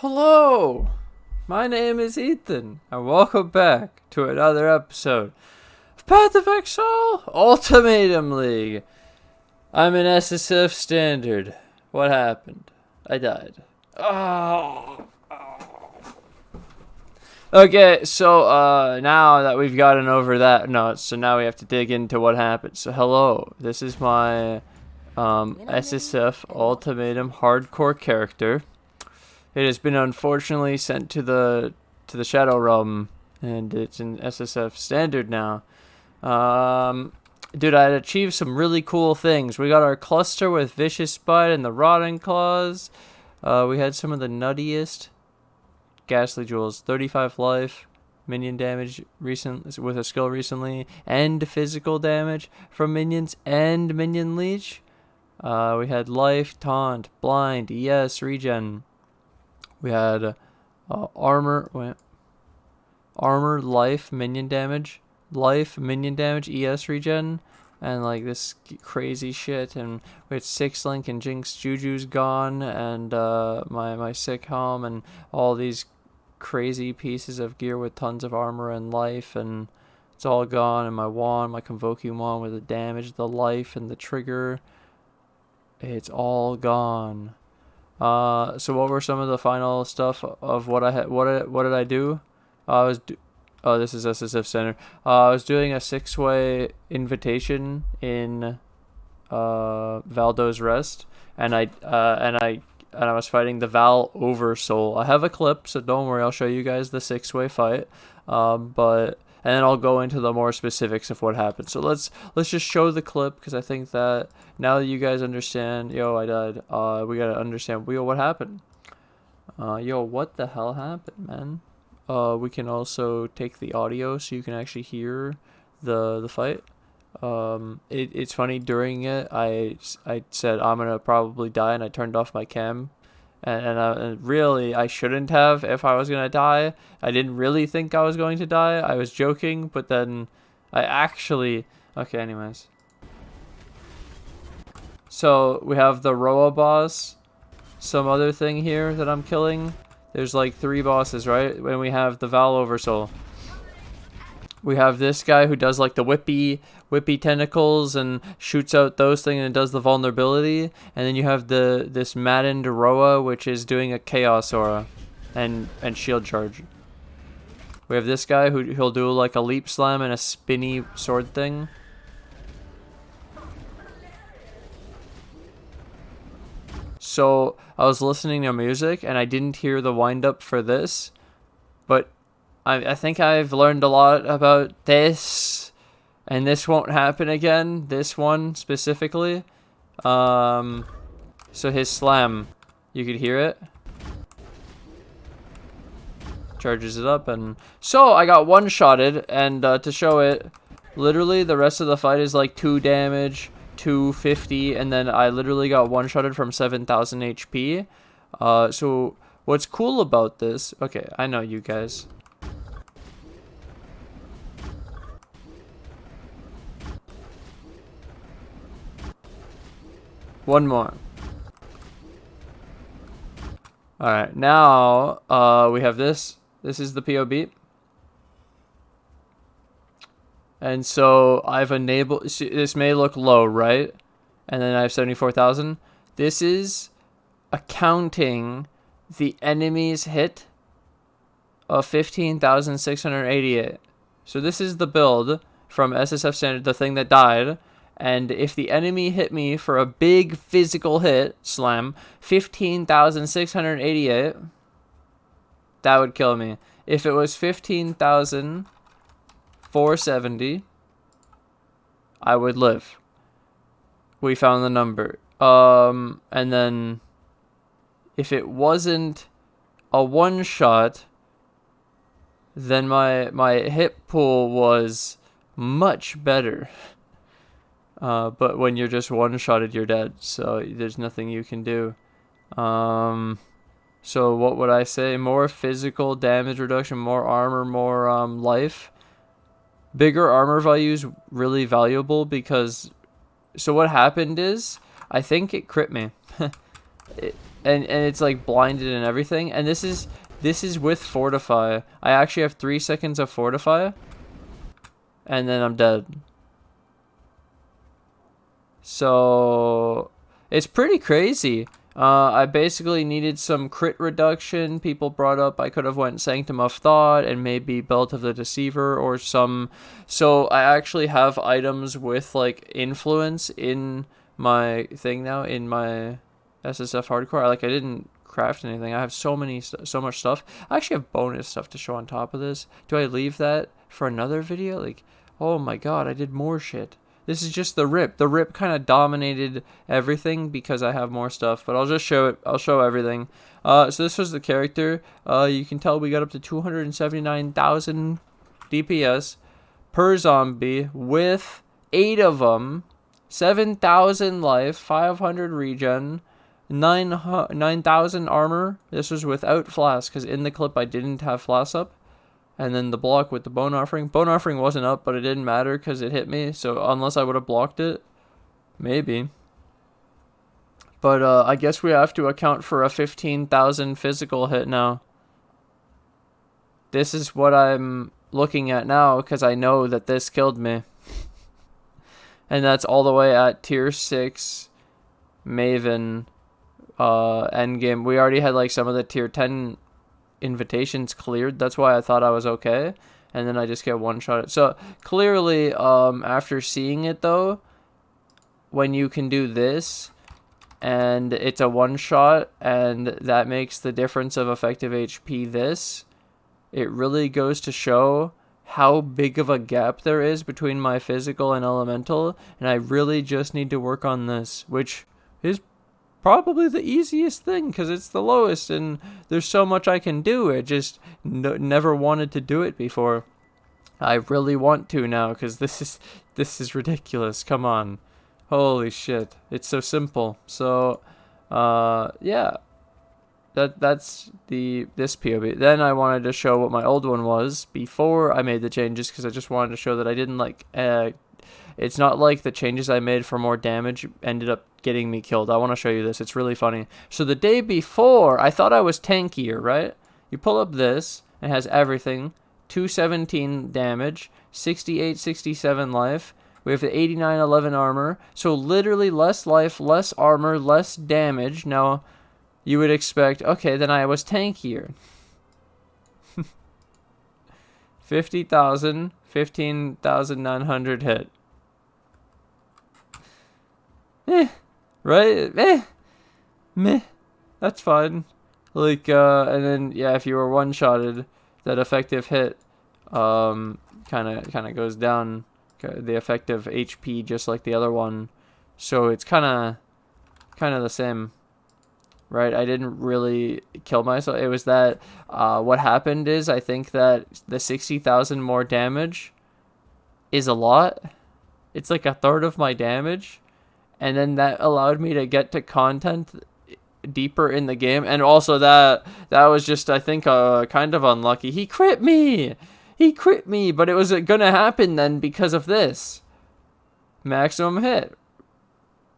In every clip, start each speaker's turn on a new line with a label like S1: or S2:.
S1: Hello, my name is Ethan, and welcome back to another episode of Path of Exile Ultimatum League. I'm an SSF standard. What happened? I died. Oh. Okay, so now that we've gotten over that, so now we have to dig into what happened. So hello, this is my SSF Ultimatum hardcore character. It has been unfortunately sent to the Shadow Realm, and it's in SSF standard now. Dude, I had achieved some really cool things. We got our cluster with Vicious Bite and the Rotting Claws. We had some of the nuttiest Ghastly Jewels, 35 life, minion damage with a skill recently, and physical damage from minions and minion leech. We had life, taunt, blind, ES, regen. We had armor, life, minion damage, ES regen, and like this crazy shit. And we had 6 link and Jinx Juju's gone, and my sick helm, and all these crazy pieces of gear with tons of armor and life, and it's all gone. And my wand, my convoking wand with the damage, the life, and the trigger, it's all gone. So what were some of the final stuff of what I had? What did I do? This is SSF Center. I was doing a 6-way invitation in Valdo's Rest, and I was fighting the Val Oversoul. I have a clip, so don't worry. I'll show you guys the 6-way fight. And then I'll go into the more specifics of what happened. So let's just show the clip, because I think that now that you guys understand, I died. We gotta understand, what happened? What the hell happened, man? We can also take the audio so you can actually hear the fight. It's funny, during it, I said I'm gonna probably die, and I turned off my cam. And really, I shouldn't have if I was going to die. I didn't really think I was going to die. I was joking, but then I actually... Okay, anyways. So, we have the Roa boss. Some other thing here that I'm killing. There's like 3 bosses, right? When we have the Val Oversoul. We have this guy who does like the whippy tentacles and shoots out those things and does the vulnerability. And then you have this maddened Roa, which is doing a chaos aura and shield charge. We have this guy he'll do like a leap slam and a spinny sword thing. So I was listening to music and I didn't hear the wind up for this, but I think I've learned a lot about this, and this won't happen again, this one specifically. So his slam, you could hear it. Charges it up, and so I got one-shotted, and to show it, literally the rest of the fight is like 2 damage, 250, and then I literally got one-shotted from 7,000 HP. So what's cool about this, okay, I know you guys. One more. Alright, now we have this. This is the POB. And so I've enabled... This may look low, right? And then I have 74,000. This is accounting the enemy's hit of 15,688. So this is the build from SSF Standard, the thing that died. And if the enemy hit me for a big physical hit, slam, 15,688, that would kill me. If it was 15,470, I would live. We found the number. And then if it wasn't a one-shot, then my hit pool was much better. But when you're just one-shotted, you're dead. So there's nothing you can do. So what would I say? More physical damage reduction, more armor, more life. Bigger armor value is really valuable because... So what happened is, I think it crit me. and it's like blinded and everything. And this is with fortify. I actually have 3 seconds of fortify, and then I'm dead. So it's pretty crazy. I basically needed some crit reduction. People brought up I could have went Sanctum of Thought and maybe Belt of the Deceiver or some. So I actually have items with like influence in my thing now, in my SSF hardcore. I didn't craft anything. I have so much stuff. I actually have bonus stuff to show on top of this. Do I leave that for another video? Like, oh my god, I did more shit. This is just the rip. The rip kind of dominated everything because I have more stuff, but I'll just show it. I'll show everything. So this was the character. You can tell we got up to 279,000 DPS per zombie with 8 of them, 7,000 life, 500 regen, 9,000 armor. This was without flask because in the clip I didn't have flask up. And then the block with the bone offering. Bone offering wasn't up, but it didn't matter because it hit me. So unless I would have blocked it, maybe. But I guess we have to account for a 15,000 physical hit now. This is what I'm looking at now because I know that this killed me. And that's all the way at tier 6 Maven endgame. We already had like some of the tier 10 invitations cleared. That's why I thought I was okay, and then I just get one shot. So clearly after seeing it though, when you can do this and it's a one shot and that makes the difference of effective HP this, it really goes to show how big of a gap there is between my physical and elemental, and I really just need to work on this, which is probably the easiest thing because it's the lowest and there's so much I can do. I just never wanted to do it before. I really want to now because this is ridiculous. Come on. Holy shit. It's so simple. So yeah. That's this POV. Then I wanted to show what my old one was before I made the changes because I just wanted to show that I didn't like it's not like the changes I made for more damage ended up getting me killed. I want to show you this. It's really funny. So the day before, I thought I was tankier, right? You pull up this, it has everything. 217 damage, 68, 67 life. We have the 89, 11 armor. So literally less life, less armor, less damage. Now, you would expect, okay, then I was tankier. 50,000, 15,900 hit. Right? Meh. That's fine. Like, and then, yeah, if you were one-shotted, that effective hit, kind of goes down, the effective HP, just like the other one. So it's kind of the same, right? I didn't really kill myself. It was that, what happened is, I think that the 60,000 more damage is a lot. It's like a third of my damage. And then that allowed me to get to content deeper in the game. And also that was just, I think, kind of unlucky. He crit me! But it was gonna happen then because of this. Maximum hit.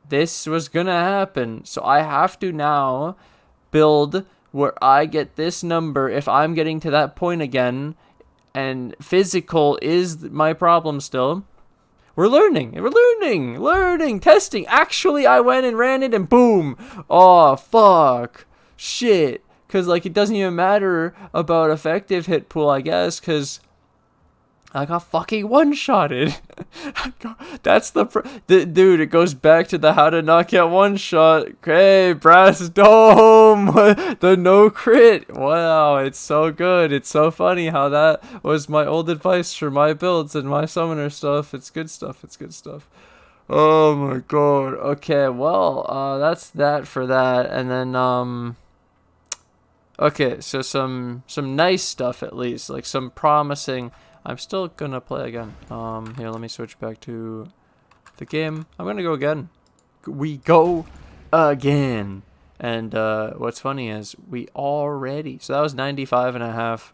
S1: This was gonna happen. So I have to now build where I get this number if I'm getting to that point again. And physical is my problem still. We're learning, testing. Actually, I went and ran it and boom. Oh, fuck. Shit. Because, like, it doesn't even matter about effective hit pool, I guess, because I got fucking one-shotted. That's dude, it goes back to the how to not get one-shot. Hey, Brass Dome. The no crit. Wow, it's so good. It's so funny how that was my old advice for my builds and my summoner stuff. It's good stuff. Oh my god. Okay, well, that's that for that. And then, okay, so some nice stuff at least. Like some promising... I'm still gonna play again. Here, let me switch back to the game. I'm gonna go again. We go again. And what's funny is we already... So that was 95.5.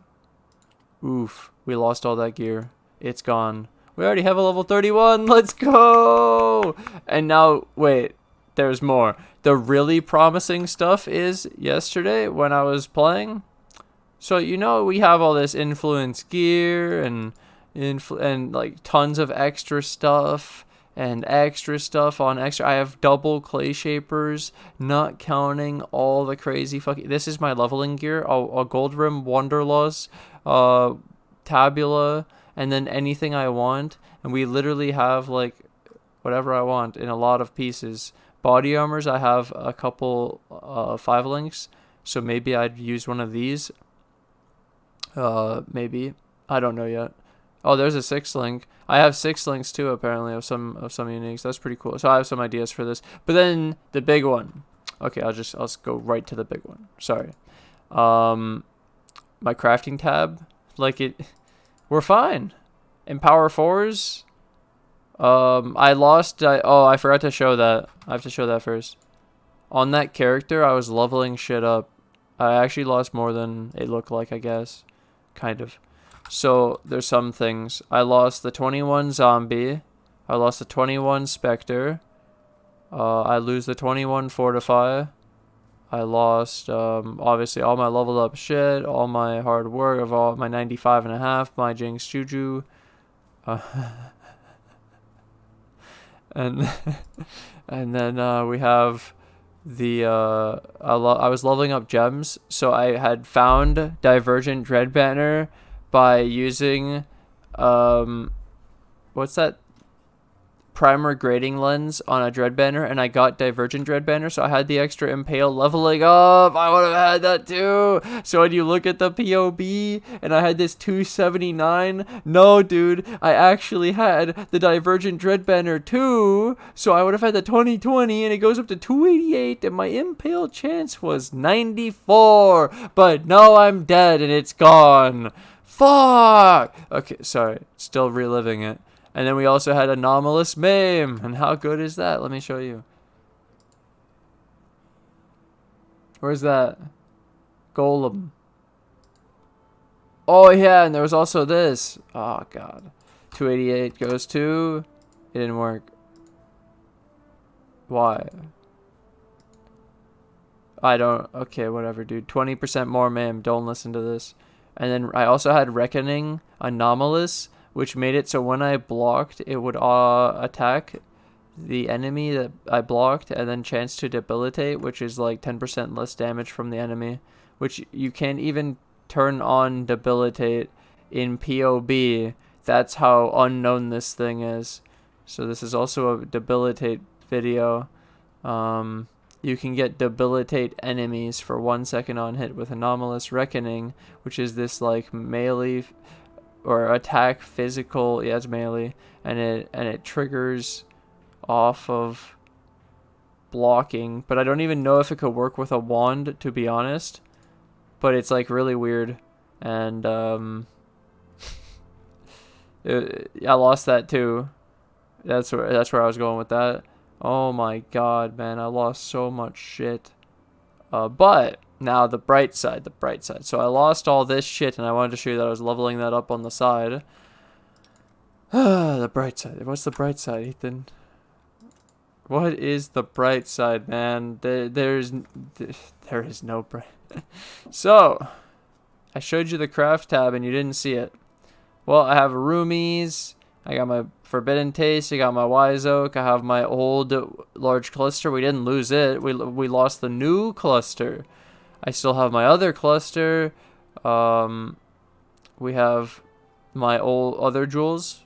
S1: Oof. We lost all that gear. It's gone. We already have a level 31. Let's go! And now, wait. There's more. The really promising stuff is yesterday when I was playing. So you know we have all this influence gear and like tons of extra stuff and extra stuff on extra. I have double clay shapers, not counting all the crazy fucking. This is my leveling gear: a gold rim, Wanderlust, tabula, and then anything I want. And we literally have like whatever I want in a lot of pieces. Body armors, I have a couple 5 links, so maybe I'd use one of these. Maybe, I don't know yet. Oh, there's a 6 link. I have 6 links too, apparently, of some uniques. That's pretty cool. So I have some ideas for this. But then the big one. Okay, I'll go right to the big one. Sorry. My crafting tab, we're fine. In Power 4s, I lost. I forgot to show that. I have to show that first. On that character, I was leveling shit up. I actually lost more than it looked like, I guess. Kind of. So, there's some things. I lost the 21 zombie. I lost the 21 specter. I lose the 21 fortify. I lost, obviously, all my leveled up shit, all my hard work, of all my 95.5, my Jinx Juju. And then we have the I was leveling up gems, so I had found Divergent Dread Banner by using what's that, primer grading lens on a Dread Banner, and I got Divergent Dread Banner, so I had the extra impale leveling up. I would have had that too. So when you look at the POB, and I had this 279, no dude, I actually had the Divergent Dread Banner too, so I would have had the 2020, and it goes up to 288, and my impale chance was 94, but no, I'm dead, and it's gone. Fuck! Okay, sorry, still reliving it. And then we also had anomalous maim. And how good is that? Let me show you. Where's that? Golem. Oh, yeah, and there was also this. Oh, God. 288 goes to... It didn't work. Why? I don't... Okay, whatever, dude. 20% more maim. Don't listen to this. And then I also had Reckoning Anomalous, which made it so when I blocked, it would attack the enemy that I blocked, and then chance to debilitate, which is like 10% less damage from the enemy, which you can't even turn on debilitate in POB. That's how unknown this thing is. So this is also a debilitate video. You can get debilitate enemies for 1 second on hit with Anomolous Reckoning, which is this like melee or attack physical, yeah, it's melee, and it triggers off of blocking, but I don't even know if it could work with a wand, to be honest, but it's like really weird. And I lost that too. That's where I was going with that. Oh my god, man, I lost so much shit. But now the bright side. So I lost all this shit, and I wanted to show you that I was leveling that up on the side. The bright side. What's the bright side, Ethan? What is the bright side, man? There is no bright. So, I showed you the craft tab, and you didn't see it. Well, I have roomies. I got my Forbidden Taste. I got my Wise Oak. I have my old large cluster. We didn't lose it. We lost the new cluster. I still have my other cluster. We have my old other jewels,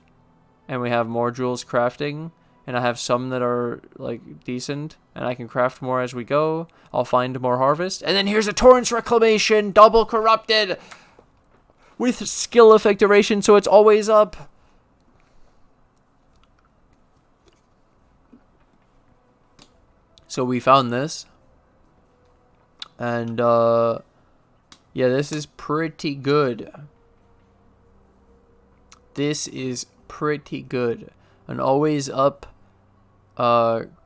S1: and we have more jewels crafting, and I have some that are like decent, and I can craft more as we go. I'll find more harvest, and then here's a torrent reclamation, double corrupted, with skill effect duration, so it's always up. So we found this. And, yeah, this is pretty good. This is pretty good. An always up,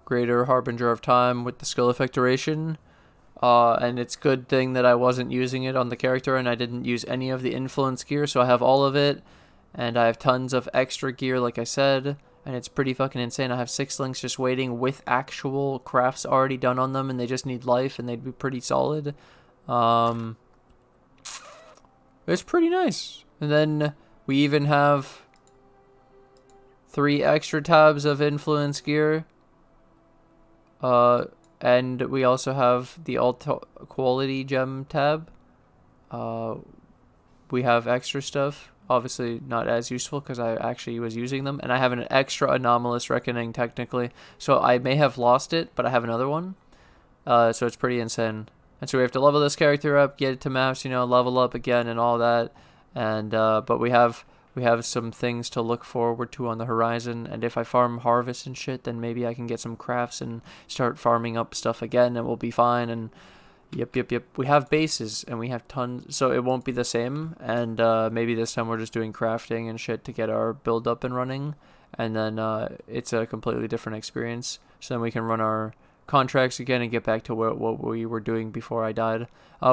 S1: greater harbinger of time with the skill effect duration. And it's good thing that I wasn't using it on the character, and I didn't use any of the influence gear, so I have all of it. And I have tons of extra gear, like I said. and it's pretty fucking insane. I have 6 links just waiting with actual crafts already done on them, and they just need life, and they'd be pretty solid. It's pretty nice. And then we even have 3 extra tabs of influence gear. And we also have the alt quality gem tab. We have extra stuff. Obviously not as useful because I actually was using them. And I have an extra anomalous reckoning technically. So I may have lost it, but I have another one. So it's pretty insane. And so we have to level this character up, get it to maps, you know, level up again and all that. And but we have some things to look forward to on the horizon, and if I farm harvest and shit, then maybe I can get some crafts and start farming up stuff again, and we'll be fine. And yep. We have bases, and we have tons, so it won't be the same, and maybe this time we're just doing crafting and shit to get our build up and running, and then it's a completely different experience, so then we can run our contracts again and get back to what we were doing before I died.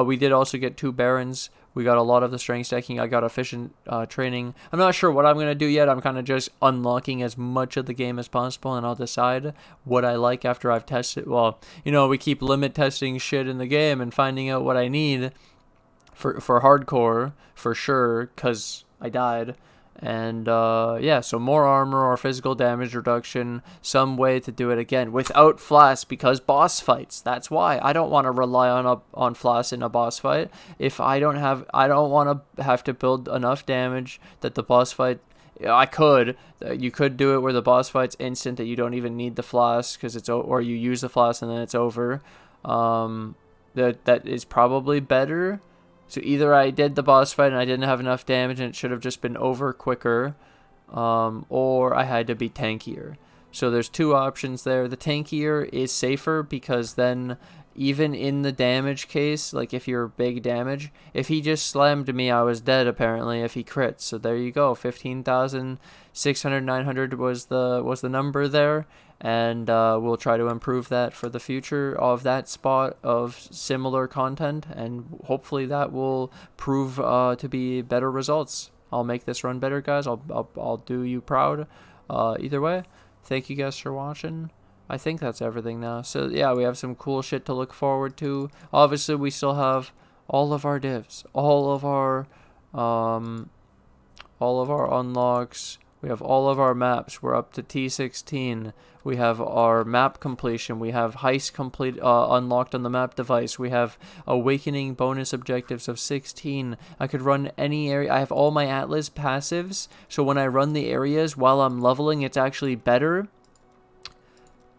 S1: We did also get 2 barons. We got a lot of the strength stacking. I got efficient training. I'm not sure what I'm going to do yet. I'm kind of just unlocking as much of the game as possible, and I'll decide what I like after I've tested. Well, you know, we keep limit testing shit in the game and finding out what I need for hardcore, for sure, because I died. And yeah, so more armor or physical damage reduction, some way to do it again without flask, because boss fights. That's why I don't want to rely on flask in a boss fight. If I don't want to have to build enough damage that the boss fight. I could. You could do it where the boss fight's instant, that you don't even need the flask because it's, or you use the flask and then it's over. That is probably better. So either I did the boss fight and I didn't have enough damage and it should have just been over quicker, or I had to be tankier. So there's 2 options there. The tankier is safer because then even in the damage case, like if you're big damage, if he just slammed me, I was dead apparently if he crits. So there you go. 15,600, 900 was the number there. And we'll try to improve that for the future of that spot of similar content, and hopefully that will prove to be better results. I'll make this run better, guys. I'll do you proud. Either way, thank you guys for watching. I think that's everything now. So yeah, we have some cool shit to look forward to. Obviously, we still have all of our divs, all of our unlocks. We have all of our maps. We're up to T16. We have our map completion. We have heist complete unlocked on the map device. We have awakening bonus objectives of 16. I could run any area. I have all my Atlas passives. So when I run the areas while I'm leveling, it's actually better.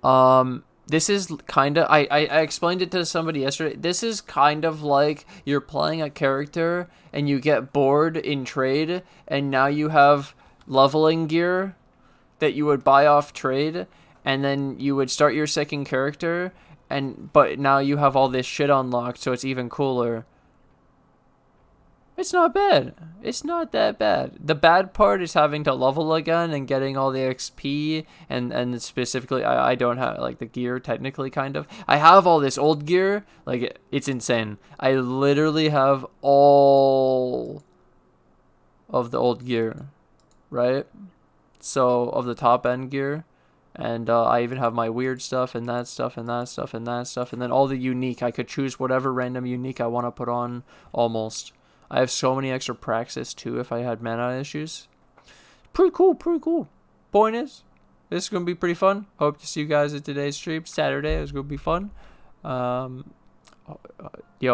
S1: This is kind of, I explained it to somebody yesterday. This is kind of like you're playing a character and you get bored in trade, and now you have leveling gear that you would buy off trade, and then you would start your second character, but now you have all this shit unlocked, so it's even cooler. It's not bad. It's not that bad. The bad part is having to level again and getting all the XP, and specifically I don't have like the gear technically, kind of. I have all this old gear, like it's insane. I literally have all of the old gear, right? So of the top end gear, and I even have my weird stuff and that stuff and that stuff and that stuff, and then all the unique. I could choose whatever random unique I want to put on almost. I have so many extra praxis too if I had mana issues. Pretty cool, pretty cool. Point is, this is going to be pretty fun. Hope to see you guys at today's stream. Saturday, it's going to be fun. Yo,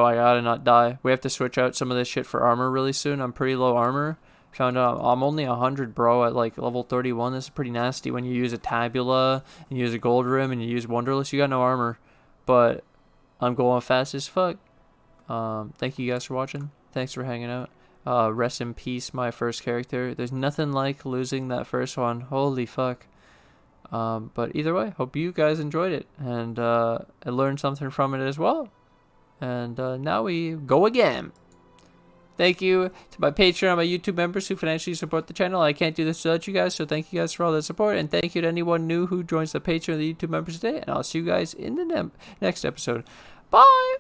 S1: I gotta not die. We have to switch out some of this shit for armor really soon. I'm pretty low armor. Found out I'm only 100, bro, at like level 31. This is pretty nasty when you use a tabula and you use a gold rim and you use wonderless. You got no armor, but I'm going fast as fuck. Thank you guys for watching. Thanks for hanging out. Rest in peace, my first character. There's nothing like losing that first one. Holy fuck. But either way, hope you guys enjoyed it, and I learned something from it as well. And now we go again. Thank you to my Patreon and my YouTube members who financially support the channel. I can't do this without you guys, so thank you guys for all the support. And thank you to anyone new who joins the Patreon and the YouTube members today. And I'll see you guys in the next episode. Bye!